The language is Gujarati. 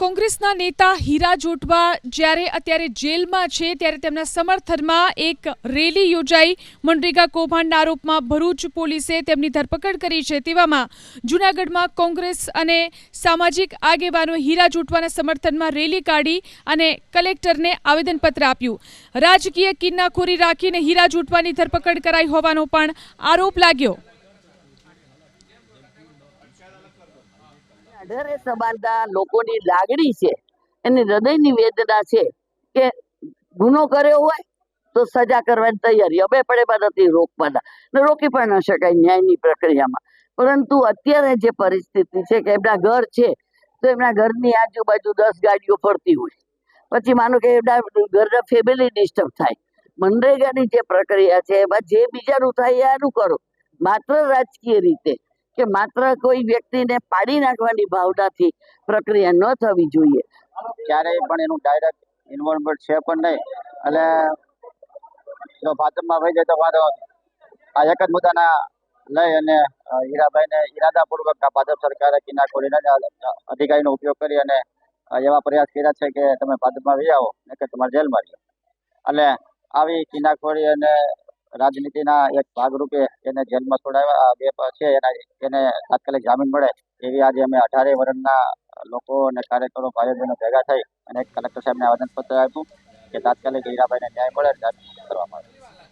કોંગ્રેસના નેતા હીરા જોટવા જ્યારે અત્યારે જેલમાં છે ત્યારે તેમના સમર્થનમાં એક રેલી યોજાઈ। મનરેગા કૌભાંડના આરોપમાં ભરૂચ પોલીસે તેમની ધરપકડ કરી છે। તેવામાં જૂનાગઢમાં કોંગ્રેસ અને સામાજિક આગેવાનો હીરા જોટવાના સમર્થનમાં રેલી કાઢી અને કલેક્ટરને આવેદનપત્ર આપ્યું। રાજકીય કિન્નાખોરી રાખીને હીરા જોટવાની ધરપકડ કરાઈ હોવાનો પણ આરોપ લાગ્યો। અઢારે સમાજના લોકોની લાગણી છે, એની હૃદયની વેદના છે કે ગુનો કર્યો હોય તો સજા કરવાની તૈયારી અમે પણ એમાં નથી રોકવાના ને રોકી પણ ન શકાય ન્યાયની પ્રક્રિયામાં। પરંતુ અત્યારે જે પરિસ્થિતિ છે કે એમના ઘર છે તો એમના ઘરની આજુબાજુ 10 ગાડીઓ ફરતી હોય, પછી માનો કે એમના ઘરના ફેમિલી ડિસ્ટર્બ થાય। મનરેગાની જે પ્રક્રિયા છે એમાં જે બીજાનું થાય એ આનું કરો, માત્ર રાજકીય રીતે કે માત્ર કોઈ વ્યક્તિને પાડી નાખવાની ભાવનાથી પ્રક્રિયા ન થવી જોઈએ। ક્યારેય પણ એનું ડાયરેક્ટ ઇન્વોલ્વમેન્ટ છે પણ નહીં, એટલે જો ભાજપમાં વહી જાય તો વાંધો આ એક જ મુદ્દાના લઈ અને હીરાભાઈને ઈરાદાપૂર્વક ભાજપ સરકારે કિન્નાખોરીના અધિકારીનો ઉપયોગ કરી અને એવા પ્રયાસ કર્યા છે કે તમે ભાજપમાં વહી આવો ને કે તમારે જેલમાં રહ્યો। એટલે આવી કિન્નાખોરી અને રાજનીતિના એક ભાગરૂપે એને જેલમાં છોડાવ્યા છે, એને તાત્કાલિક જામીન મળે એવી આજે અમે 18 વર્ષના લોકો અને કાર્યકરો ભાઈઓ બહેનો ભેગા થઈ અને કલેક્ટર સાહેબને આવેદનપત્ર આપ્યું કે તાત્કાલિક હીરાભાઈને ન્યાય મળે જામીન કરવામાં આવે।